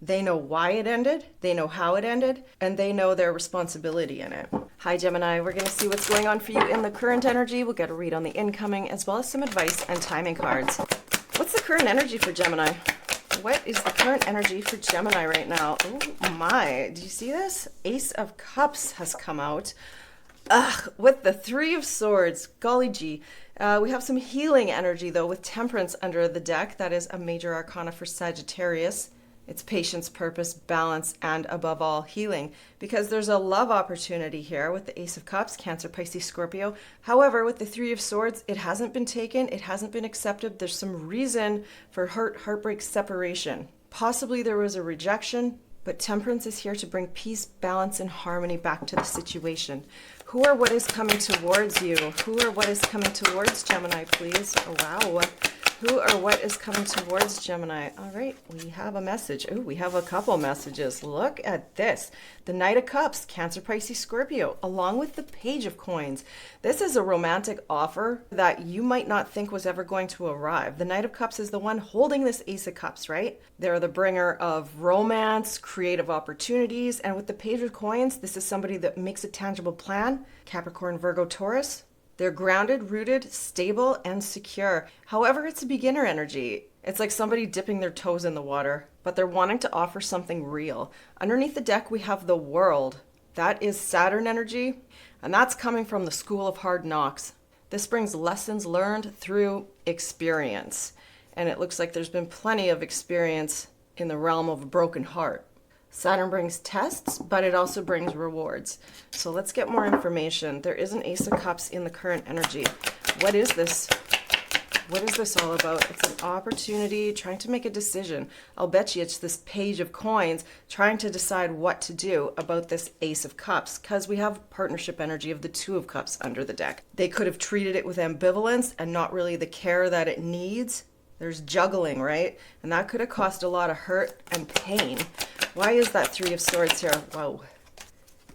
They know why it ended, they know how it ended, and they know their responsibility in it. Hi Gemini, we're going to see what's going on for you in the current energy. We'll get a read on the incoming as well as some advice and timing cards. What's the current energy for Gemini? What is the current energy for Gemini right now? Oh my, do you see this? Ace of Cups has come out. Ugh, with the Three of Swords, golly gee. We have some healing energy though with Temperance under the deck. That is a major arcana for Sagittarius. It's patience, purpose, balance, and above all, healing. Because there's a love opportunity here with the Ace of Cups, Cancer, Pisces, Scorpio. However, with the Three of Swords, it hasn't been taken. It hasn't been accepted. There's some reason for hurt, heartbreak, separation. Possibly there was a rejection, but Temperance is here to bring peace, balance, and harmony back to the situation. Who or what is coming towards you? Who or what is coming towards Gemini, please? Oh, wow. Who or what is coming towards Gemini? All right, we have a message. Oh, we have a couple messages. Look at this. The Knight of Cups, Cancer, Pisces, Scorpio, along with the Page of Coins. This is a romantic offer that you might not think was ever going to arrive. The Knight of Cups is the one holding this Ace of Cups, right? They're the bringer of romance, creative opportunities, and with the Page of Coins, this is somebody that makes a tangible plan. Capricorn, Virgo, Taurus. They're grounded, rooted, stable, and secure. However, it's a beginner energy. It's like somebody dipping their toes in the water, but they're wanting to offer something real. Underneath the deck, we have the World. That is Saturn energy, and that's coming from the School of Hard Knocks. This brings lessons learned through experience, and it looks like there's been plenty of experience in the realm of a broken heart. Saturn brings tests, but it also brings rewards. So let's get more information. There is an Ace of Cups in the current energy. What is this? What is this all about? It's an opportunity, trying to make a decision. I'll bet you it's this Page of Coins trying to decide what to do about this Ace of Cups, because we have partnership energy of the Two of Cups under the deck. They could have treated it with ambivalence and not really the care that it needs. There's juggling, right? And that could have caused a lot of hurt and pain. Why is that Three of Swords here? Whoa.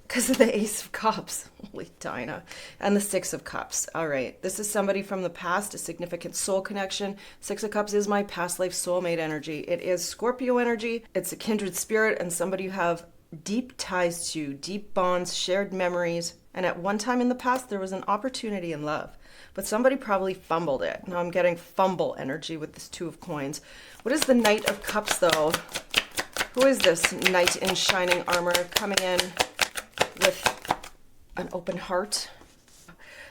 Because of the Ace of Cups. Holy Dinah. And the Six of Cups. All right. This is somebody from the past, a significant soul connection. Six of Cups is my past life soulmate energy. It is Scorpio energy. It's a kindred spirit and somebody you have deep ties to, deep bonds, shared memories. And at one time in the past, there was an opportunity in love. But somebody probably fumbled it. Now I'm getting fumble energy with this Two of Coins. What is the Knight of Cups, though? Who is this knight in shining armor coming in with an open heart?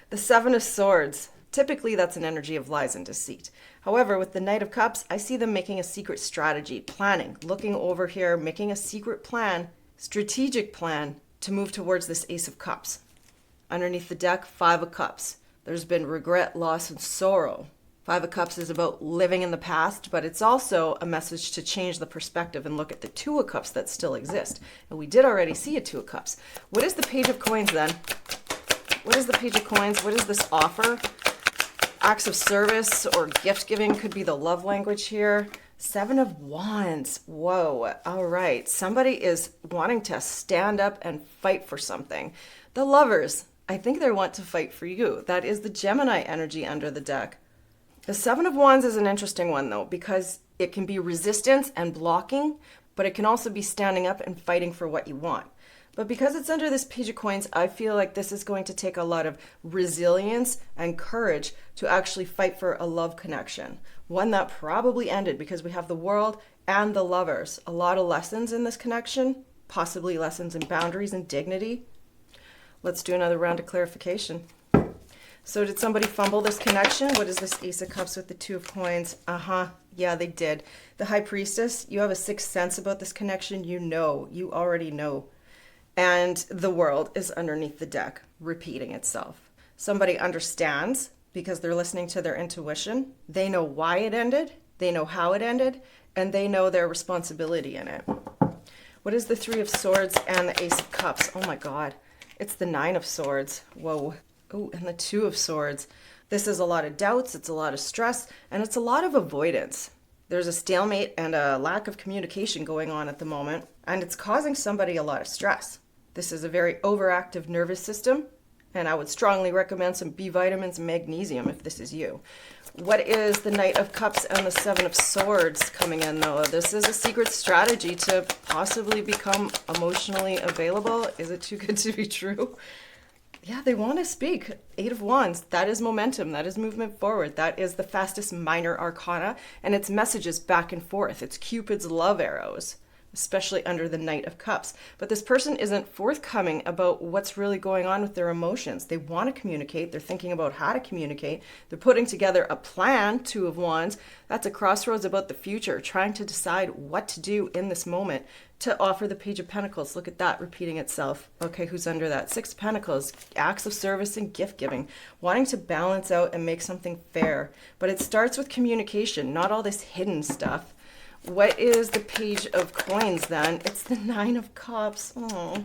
The Seven of Swords. Typically, that's an energy of lies and deceit. However, with the Knight of Cups, I see them making a secret strategy, planning, looking over here, making a secret plan, strategic plan to move towards this Ace of Cups. Underneath the deck, Five of Cups. There's been regret, loss, and sorrow. Five of Cups is about living in the past, but it's also a message to change the perspective and look at the Two of Cups that still exist. And we did already see a Two of Cups. What is the Page of Coins then? What is the Page of Coins? What is this offer? Acts of service or gift giving could be the love language here. Seven of Wands. Whoa. All right. Somebody is wanting to stand up and fight for something. The Lovers. I think they want to fight for you. That is the Gemini energy under the deck. The Seven of Wands is an interesting one, though, because it can be resistance and blocking, but it can also be standing up and fighting for what you want. But because it's under this Page of Coins, I feel like this is going to take a lot of resilience and courage to actually fight for a love connection. One that probably ended because we have the World and the Lovers. A lot of lessons in this connection, possibly lessons in boundaries and dignity. Let's do another round of clarification. So did somebody fumble this connection? What is this Ace of Cups with the Two of Coins? Yeah, they did. The High Priestess, you have a sixth sense about this connection. You know, you already know. And the World is underneath the deck, repeating itself. Somebody understands because they're listening to their intuition. They know why it ended, they know how it ended, and they know their responsibility in it. What is the Three of Swords and the Ace of Cups? Oh my God. It's the Nine of Swords. Whoa. Oh, and the Two of Swords. This is a lot of doubts, it's a lot of stress, and it's a lot of avoidance. There's a stalemate and a lack of communication going on at the moment, and it's causing somebody a lot of stress. This is a very overactive nervous system, And I would strongly recommend some B vitamins and magnesium if this is you. What is the Knight of Cups and the Seven of Swords coming in, though? This is a secret strategy to possibly become emotionally available. Is it too good to be true? Yeah, they want to speak. Eight of Wands. That is momentum. That is movement forward. That is the fastest minor arcana, and it's messages back and forth. It's Cupid's love arrows, especially under the Knight of Cups. But this person isn't forthcoming about what's really going on with their emotions. They want to communicate. They're thinking about how to communicate. They're putting together a plan, Two of Wands. That's a crossroads about the future, trying to decide what to do in this moment to offer the Page of Pentacles. Look at that repeating itself. Okay, who's under that? Six of Pentacles, acts of service and gift giving, wanting to balance out and make something fair. But it starts with communication, not all this hidden stuff. What is the Page of Coins then? It's the Nine of Cups. Oh,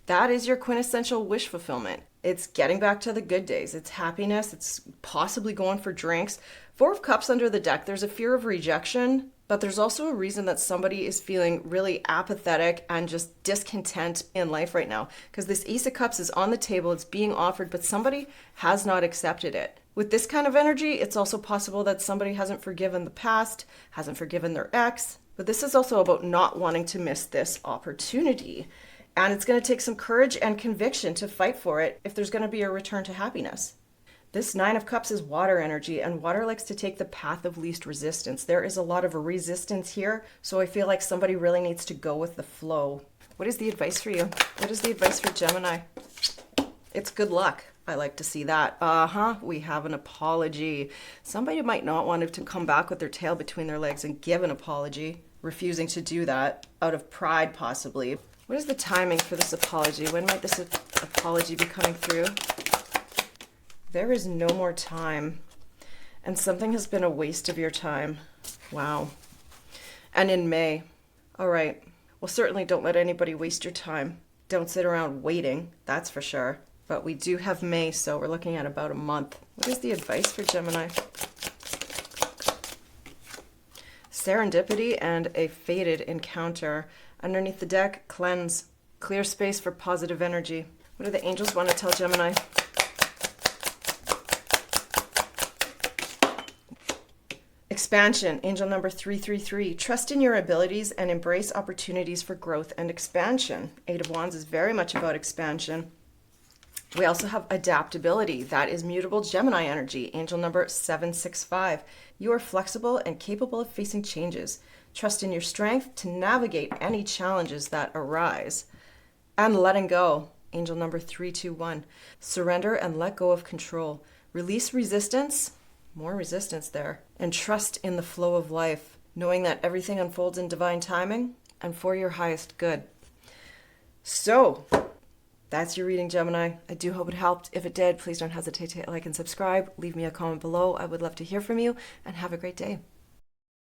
that is your quintessential wish fulfillment. It's getting back to the good days. It's happiness. It's possibly going for drinks. Four of Cups under the deck. There's a fear of rejection, but there's also a reason that somebody is feeling really apathetic and just discontent in life right now. Because this Ace of Cups is on the table. It's being offered, but somebody has not accepted it. With this kind of energy, it's also possible that somebody hasn't forgiven the past, hasn't forgiven their ex. But this is also about not wanting to miss this opportunity. And it's going to take some courage and conviction to fight for it if there's going to be a return to happiness. This Nine of Cups is water energy, and water likes to take the path of least resistance. There is a lot of resistance here, so I feel like somebody really needs to go with the flow. What is the advice for you? What is the advice for Gemini? It's good luck. I like to see that. We have an apology. Somebody might not want to come back with their tail between their legs and give an apology, refusing to do that out of pride possibly. What is the timing for this apology? When might this apology be coming through? There is no more time, and something has been a waste of your time. Wow. And in May. All right. Well, certainly don't let anybody waste your time. Don't sit around waiting, that's for sure. But we do have May, so we're looking at about a month. What is the advice for Gemini? Serendipity and a fated encounter. Underneath the deck, cleanse. Clear space for positive energy. What do the angels want to tell Gemini? Expansion, angel number 333. Trust in your abilities and embrace opportunities for growth and expansion. Eight of Wands is very much about expansion. We also have adaptability. That is mutable Gemini energy. Angel number 765. You are flexible and capable of facing changes. Trust in your strength to navigate any challenges that arise. And letting go. Angel number 321. Surrender and let go of control. Release resistance. More resistance there. And trust in the flow of life, knowing that everything unfolds in divine timing and for your highest good. So, that's your reading, Gemini. I do hope it helped. If it did, please don't hesitate to like and subscribe. Leave me a comment below. I would love to hear from you, and have a great day.